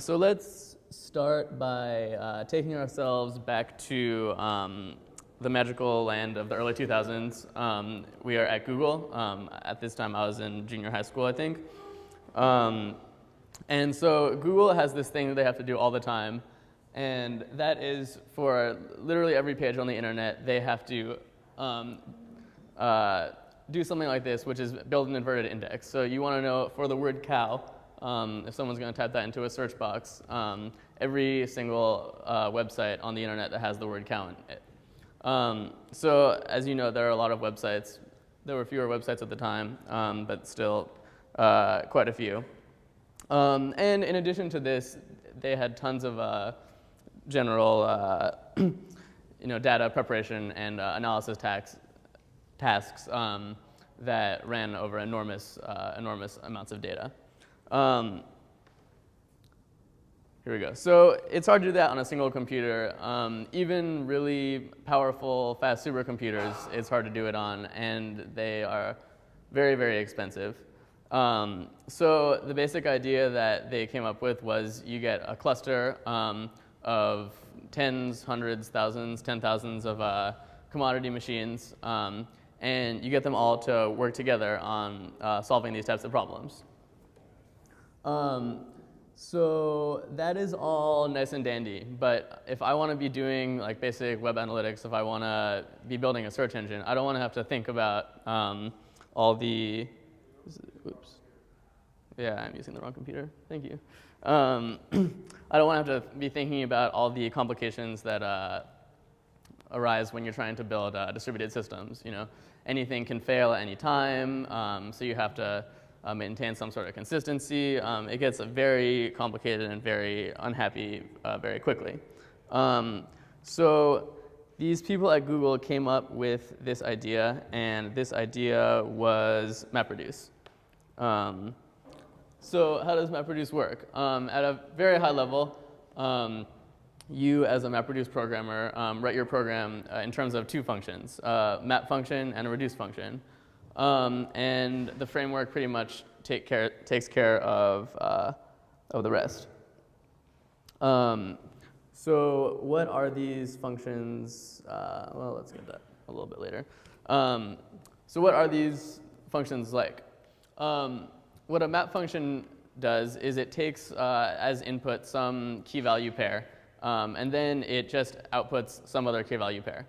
So let's start by taking ourselves back to the magical land of the early 2000s. We are at Google. At this time, I was in junior high school, I think. And so Google has this thing that they have to do all the time, and that is for literally every page on the internet, they have to do something like this, which is build an inverted index. So you want to know for the word cow, if someone's going to type that into a search box, every single website on the internet that has the word cow in it. So as you know, there are a lot of websites. There were fewer websites at the time, but still quite a few. And in addition to this, they had tons of general data preparation and analysis tasks that ran over enormous amounts of data. Here we go. So it's hard to do that on a single computer. Even really powerful, fast supercomputers, it's hard to do it on, and they are very, very expensive. So the basic idea that they came up with was you get a cluster of tens, hundreds, thousands, 10,000s of commodity machines, and you get them all to work together on solving these types of problems. So that is all nice and dandy, but if I want to be doing like basic web analytics, if I want to be building a search engine, I don't want to have to think about all the, oops, yeah, I'm using the wrong computer, thank you. I don't want to have to be thinking about all the complications that arise when you're trying to build distributed systems. You know, anything can fail at any time, so you have to maintain some sort of consistency. It gets very complicated and very unhappy very quickly. So these people at Google came up with this idea, and this idea was MapReduce. So how does MapReduce work? At a very high level, you as a MapReduce programmer write your program in terms of two functions, map function and a reduce function. And the framework pretty much takes care of the rest. So what are these functions? Well, let's get that a little bit later. So what are these functions like? What a map function does is it takes as input some key value pair, and then it just outputs some other key value pair.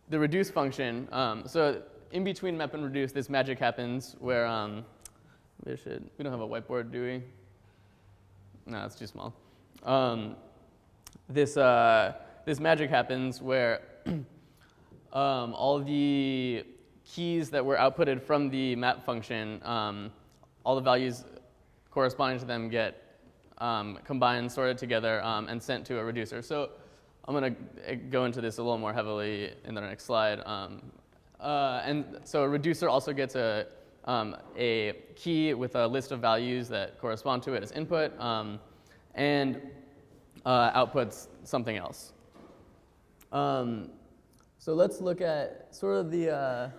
The reduce function, so in between map and reduce, this magic happens where, we don't have a whiteboard, do we? No, it's too small. This magic happens where all the keys that were outputted from the map function, all the values corresponding to them get combined, sorted together, and sent to a reducer. So I'm going to go into this a little more heavily in the next slide. And so a reducer also gets a key with a list of values that correspond to it as input, and outputs something else. So let's look at sort of the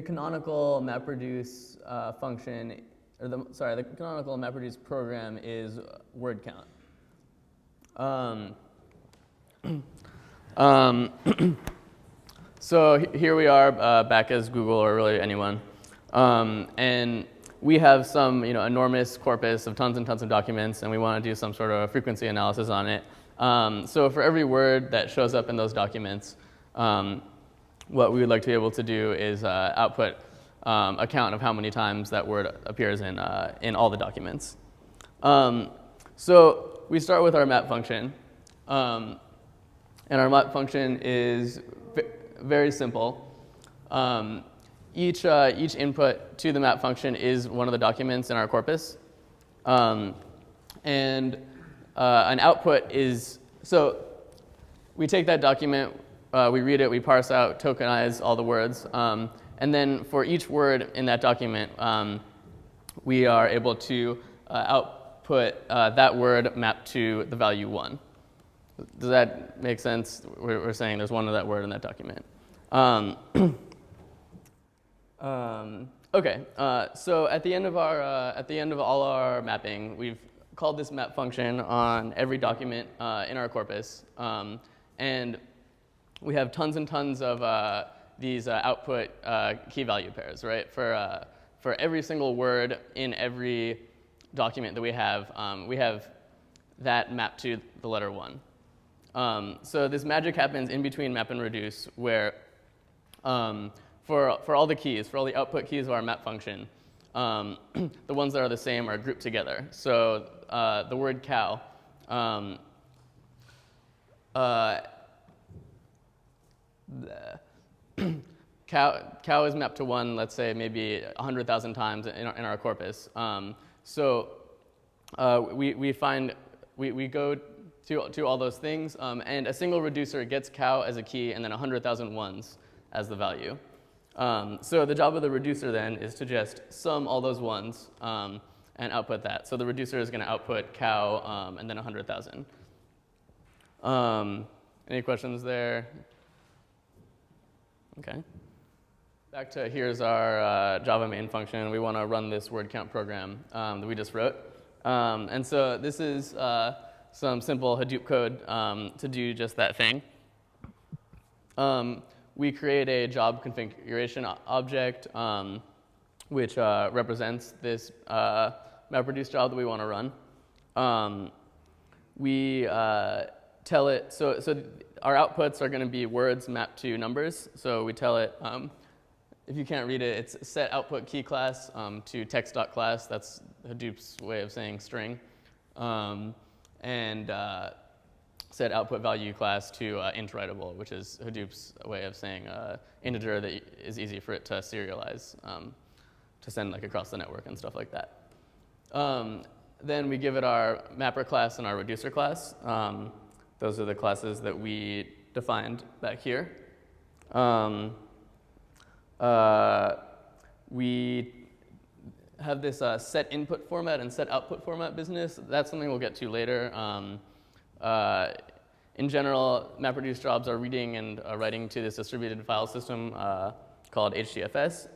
canonical MapReduce function, or the canonical MapReduce program is word count. So here we are back as Google, or really anyone, and we have some enormous corpus of tons and tons of documents, and we want to do some sort of frequency analysis on it. So for every word that shows up in those documents, what we would like to be able to do is output a count of how many times that word appears in all the documents. So we start with our map function. And our map function is very simple. Each input to the map function is one of the documents in our corpus. And an output is, so we take that document, we read it, we parse out, tokenize all the words, and then for each word in that document, we are able to output that word mapped to the value 1. Does that make sense? We're saying there's one of that word in that document. Okay, so at the end of all our mapping, we've called this map function on every document in our corpus, and we have tons and tons of these output key value pairs, right? For every single word in every document that we have that mapped to the letter 1. So this magic happens in between map and reduce, where for all the keys, for all the output keys of our map function, the ones that are the same are grouped together. So the word cow, cow is mapped to 1, let's say maybe 100,000 times in our corpus. So we go to all those things, and a single reducer gets cow as a key and then 100,000 ones as the value. So the job of the reducer then is to just sum all those ones and output that. So the reducer is going to output cow and then 100,000. Any questions there? Okay. Back to here's our Java main function. We want to run this word count program that we just wrote. And so this is some simple Hadoop code to do just that thing. We create a job configuration object, which represents this MapReduce job that we want to run. We tell it, so our outputs are going to be words mapped to numbers. So we tell it, if you can't read it, it's set output key class to text.class. That's Hadoop's way of saying string. And set output value class to int writable, which is Hadoop's way of saying integer that is easy for it to serialize, to send like across the network and stuff like that. Then we give it our mapper class and our reducer class. Those are the classes that we defined back here. We have this set input format and set output format business. That's something we'll get to later. In general, MapReduce jobs are reading and writing to this distributed file system called HDFS.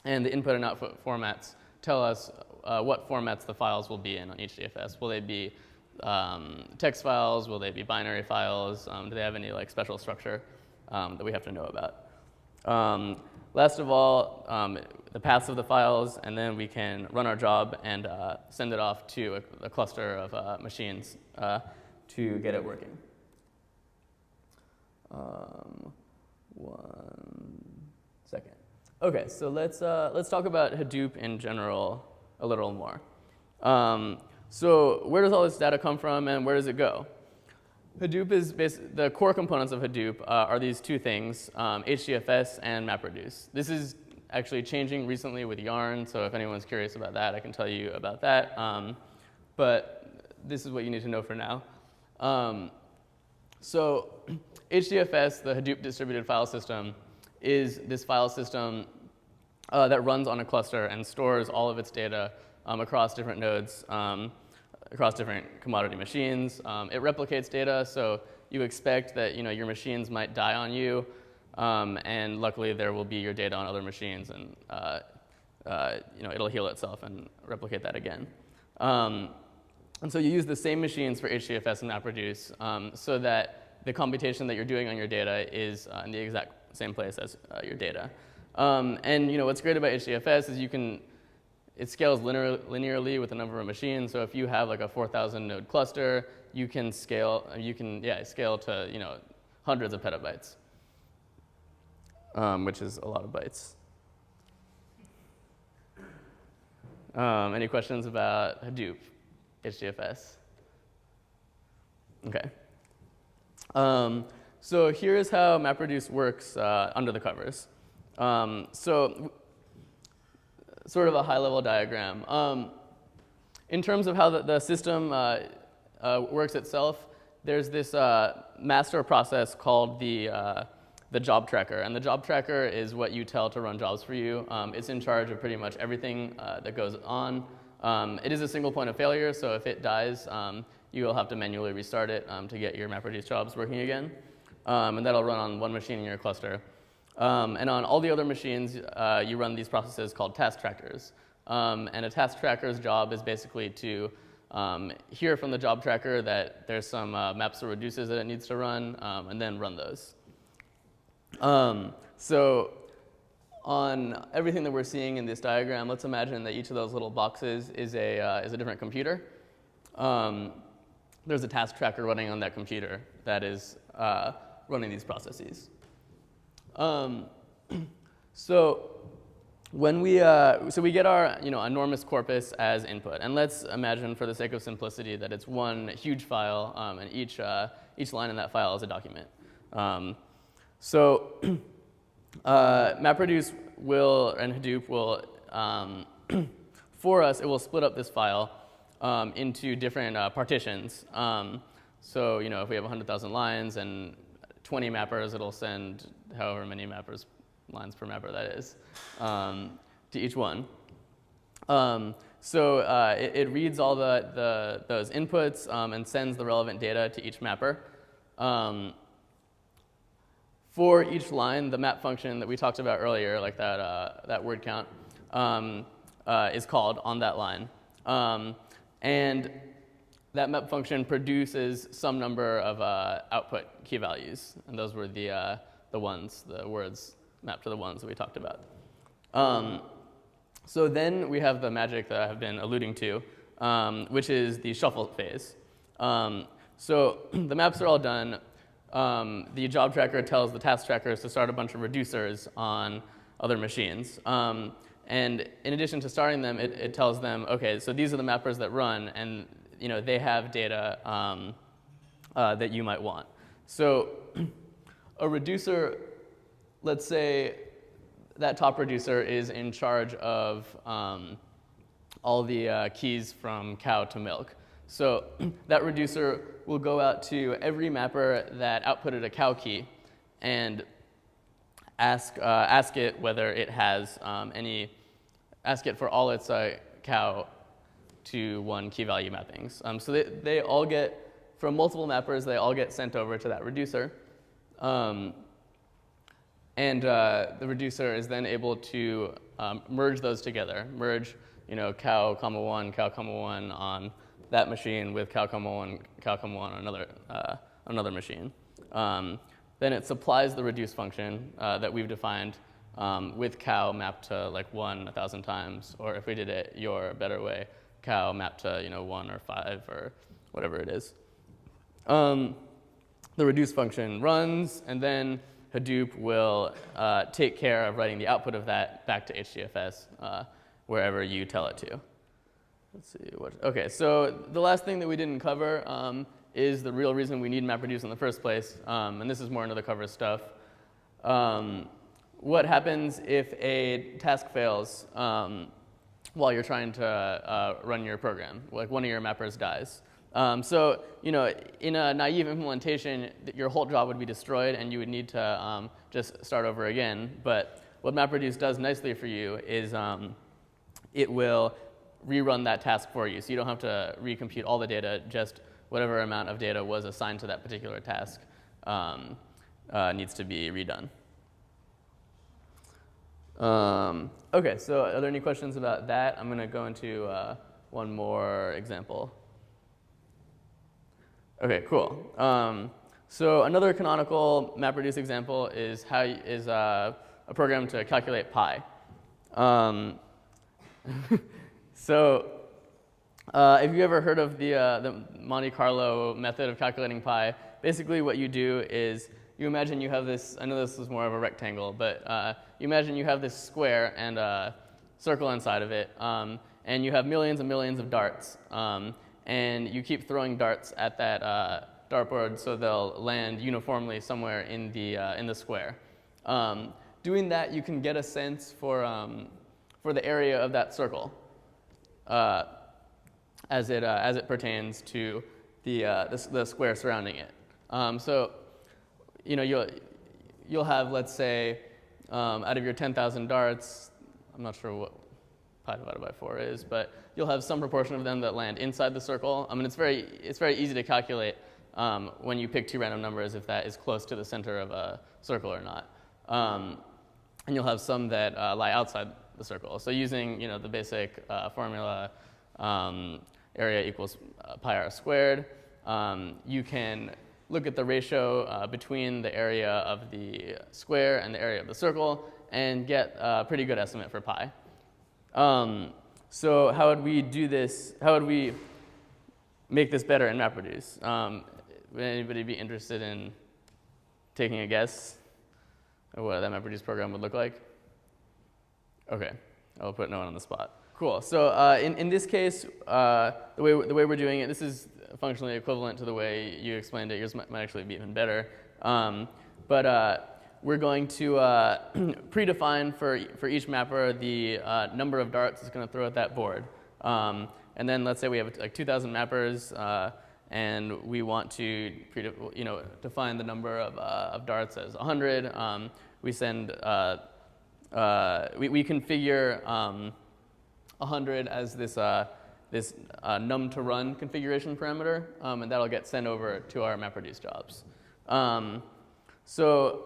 And the input and output formats tell us what formats the files will be in on HDFS. Will they be text files? Will they be binary files? Do they have any like special structure that we have to know about? Last of all, the paths of the files, and then we can run our job and send it off to a cluster of machines to get it working. 1 second. Okay, so let's talk about Hadoop in general a little more. So where does all this data come from, and where does it go? Hadoop is the core components of Hadoop are these two things, HDFS and MapReduce. This is actually changing recently with Yarn, so if anyone's curious about that, I can tell you about that. But this is what you need to know for now. So HDFS, the Hadoop distributed file system, is this file system that runs on a cluster and stores all of its data across different nodes, across different commodity machines. It replicates data, so you expect that your machines might die on you, and luckily there will be your data on other machines, and it'll heal itself and replicate that again. And so you use the same machines for HDFS and MapReduce so that the computation that you're doing on your data is in the exact same place as your data. And what's great about HDFS is it scales linearly with the number of machines. So if you have like a 4,000 node cluster, you can scale to hundreds of petabytes, which is a lot of bytes. Any questions about Hadoop, HDFS? Okay. So here's how MapReduce works under the covers. So sort of a high-level diagram. In terms of how the system works itself, there's this master process called the job tracker. And the job tracker is what you tell to run jobs for you. It's in charge of pretty much everything that goes on. It is a single point of failure, so if it dies, you will have to manually restart it to get your MapReduce jobs working again. And that'll run on one machine in your cluster. And on all the other machines, you run these processes called task trackers. And a task tracker's job is basically to hear from the job tracker that there's some maps or reduces that it needs to run, and then run those. So on everything that we're seeing in this diagram, let's imagine that each of those little boxes is a different computer. There's a task tracker running on that computer that is running these processes. So when we get our enormous corpus as input, and let's imagine for the sake of simplicity that it's one huge file, and each line in that file is a document. MapReduce and Hadoop will, for us, it will split up this file into different partitions. So if we have 100,000 lines and 20 mappers, it'll send however many lines per mapper that is, to each one. It reads all those inputs and sends the relevant data to each mapper. For each line, the map function that we talked about earlier, like that word count, is called on that line. And that map function produces some number of output key values, and those were the words mapped to the ones that we talked about. So then we have the magic that I have been alluding to, which is the shuffle phase. So the maps are all done. The job tracker tells the task trackers to start a bunch of reducers on other machines. And in addition to starting them, it tells them, okay, so these are the mappers that run, and they have data that you might want. So a reducer, let's say that top reducer is in charge of all the keys from cow to milk. So that reducer will go out to every mapper that outputted a cow key and ask it whether it has ask it for all its cow to one key value mappings. So they all get, from multiple mappers, they all get sent over to that reducer. And the reducer is then able to merge those together, merge cow, comma 1, cow, comma 1 on that machine with cow, comma 1 on another machine. Then it supplies the reduce function that we've defined with cow mapped to like 1 1,000 times, or if we did it your better way, cow mapped to 1 or 5 or whatever it is. The reduce function runs, and then Hadoop will take care of writing the output of that back to HDFS wherever you tell it to. Let's see. Okay, so the last thing that we didn't cover is the real reason we need MapReduce in the first place, and this is more under the cover stuff. What happens if a task fails while you're trying to run your program? Like one of your mappers dies. So in a naive implementation, your whole job would be destroyed, and you would need to just start over again. But what MapReduce does nicely for you is it will rerun that task for you, so you don't have to recompute all the data. Just whatever amount of data was assigned to that particular task needs to be redone. Okay, so are there any questions about that? I'm going to go into one more example. Okay, cool. So another canonical MapReduce example is a program to calculate pi. So if you ever heard of the Monte Carlo method of calculating pi, basically what you do is you imagine you have this, I know this is more of a rectangle, but you imagine you have this square and a circle inside of it, and you have millions and millions of darts. And you keep throwing darts at that dartboard so they'll land uniformly somewhere in the square. Doing that, you can get a sense for the area of that circle as it pertains to the square surrounding it. So you'll have, let's say, out of your 10,000 darts, I'm not sure what pi divided by 4 is, but you'll have some proportion of them that land inside the circle. I mean, it's very easy to calculate when you pick two random numbers if that is close to the center of a circle or not. and you'll have some that lie outside the circle. So using the basic formula, area equals pi r squared, you can look at the ratio between the area of the square and the area of the circle and get a pretty good estimate for pi. So how would we do this? How would we make this better in MapReduce? Would anybody be interested in taking a guess of what that MapReduce program would look like? Okay, I'll put no one on the spot. Cool. So in this case, the way we're doing it, this is functionally equivalent to the way you explained it. Yours might actually be even better. But we're going to predefine for each mapper the number of darts it's going to throw at that board. And then let's say we have like 2,000 mappers, and we want to define the number of darts as 100. We send we configure 100 as this num to run configuration parameter, and that'll get sent over to our MapReduce jobs. So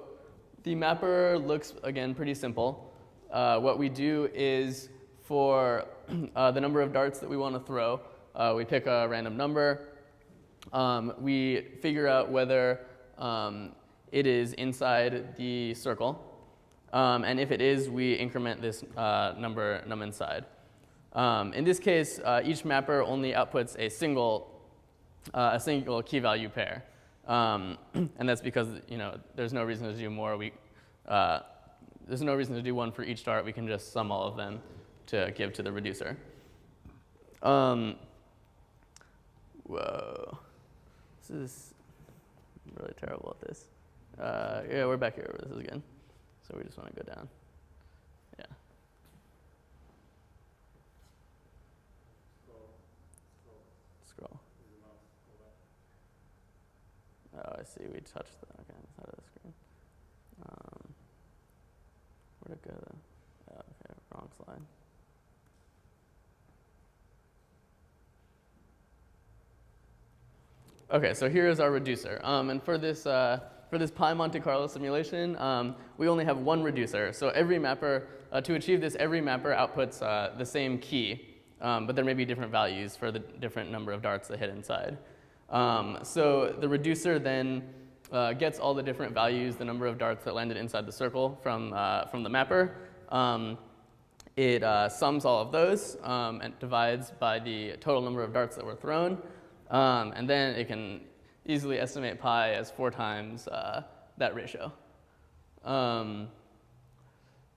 the mapper looks, again, pretty simple. What we do is for the number of darts that we want to throw, we pick a random number. We figure out whether it is inside the circle. And if it is, we increment this num inside. In this case, each mapper only outputs a single key value pair. And that's because there's no reason to do more. There's no reason to do one for each dart. We can just sum all of them to give to the reducer. Whoa. This is really terrible at this. Yeah, we're back here where this is again. So we just want to go down. Yeah. Scroll. Oh, I see. We touched the side of the screen. Where'd it go then? Oh, okay, wrong slide. Okay, so here is our reducer. And for this pi Monte Carlo simulation, we only have one reducer. So every mapper, to achieve this, every mapper outputs the same key, but there may be different values for the different number of darts that hit inside. So the reducer then gets all the different values, the number of darts that landed inside the circle from the mapper. It sums all of those and divides by the total number of darts that were thrown. And then it can easily estimate pi as 4 times that ratio.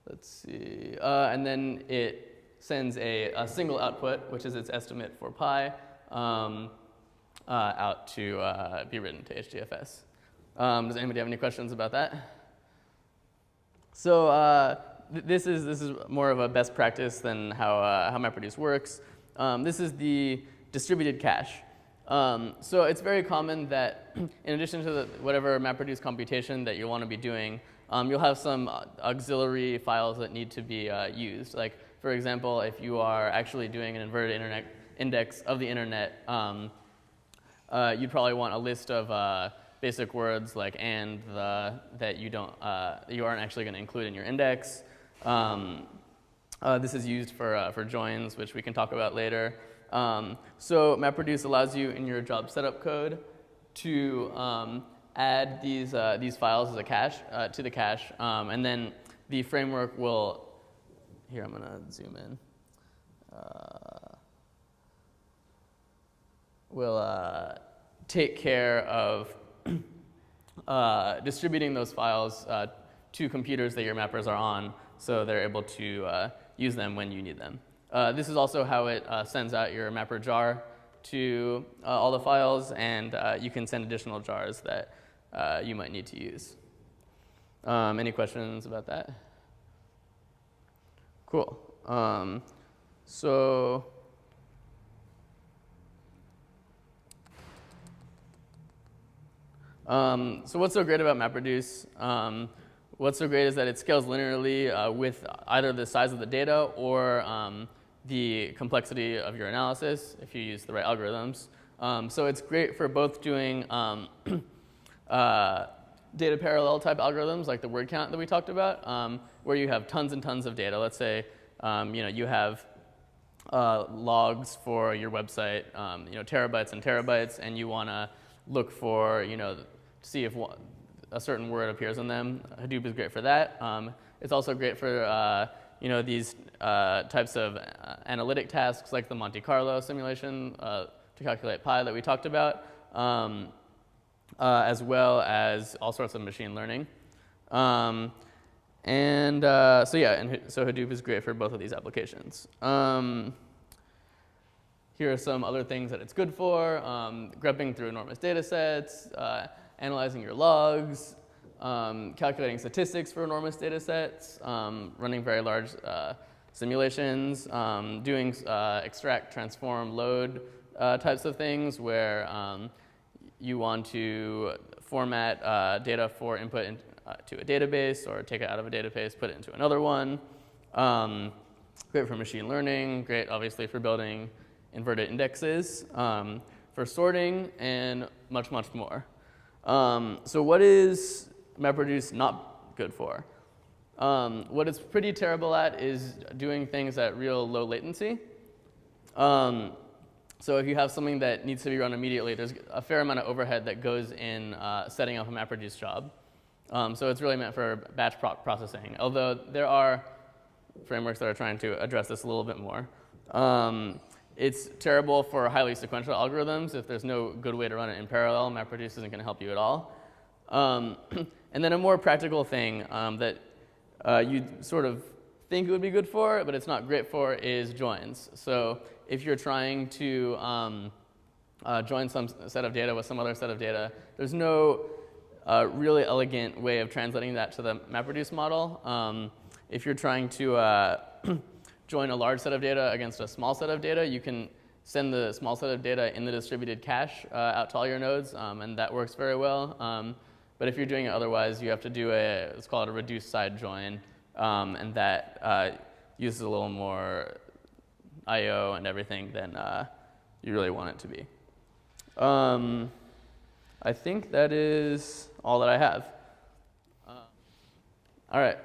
Let's see. And then it sends a single output, which is its estimate for pi, out to be written to HDFS. Does anybody have any questions about that? So this is more of a best practice than how MapReduce works. This is the distributed cache. So it's very common that in addition to whatever MapReduce computation that you want to be doing, you'll have some auxiliary files that need to be used. Like, for example, if you are actually doing an inverted internet index of the internet, you'd probably want a list of basic words like and, the, that you aren't actually going to include in your index. This is used for joins, which we can talk about later. So MapReduce allows you in your job setup code to add these files as a cache to the cache, and then the framework will. Here, I'm going to zoom in. Will take care of distributing those files to computers that your mappers are on, so they're able to use them when you need them. This is also how it sends out your mapper jar to all the files, and you can send additional jars that you might need to use. Any questions about that? Cool. So what's so great about MapReduce? What's so great is that it scales linearly with either the size of the data or the complexity of your analysis if you use the right algorithms. So it's great for both doing data parallel type algorithms like the word count that we talked about, where you have tons and tons of data. Let's say you have logs for your website, terabytes and terabytes, and you want to look for, see if a certain word appears in them. Hadoop is great for that. It's also great for these types of analytic tasks like the Monte Carlo simulation to calculate pi that we talked about, as well as all sorts of machine learning. So Hadoop is great for both of these applications. Here are some other things that it's good for: grepping through enormous data sets, analyzing your logs, calculating statistics for enormous data sets, running very large simulations, doing extract, transform, load types of things where you want to format data for input to a database, or take it out of a database, put it into another one. Great for machine learning, great obviously for building inverted indexes, for sorting, and much, much more. So what is MapReduce not good for? What it's pretty terrible at is doing things at real low latency. So if you have something that needs to be run immediately, there's a fair amount of overhead that goes in setting up a MapReduce job. So it's really meant for batch processing, although there are frameworks that are trying to address this a little bit more. It's terrible for highly sequential algorithms. If there's no good way to run it in parallel, MapReduce isn't going to help you at all. And then a more practical thing that you sort of think it would be good for, but it's not great for, is joins. So if you're trying to join some set of data with some other set of data, there's no really elegant way of translating that to the MapReduce model. If you're trying to join a large set of data against a small set of data, you can send the small set of data in the distributed cache out to all your nodes, and that works very well. But if you're doing it otherwise, you have to do let's call it a reduced side join, and that uses a little more I/O and everything than you really want it to be. I think that is all that I have. All right.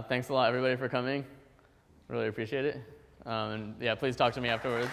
Thanks a lot, everybody, for coming. Really appreciate it. And yeah, please talk to me afterwards.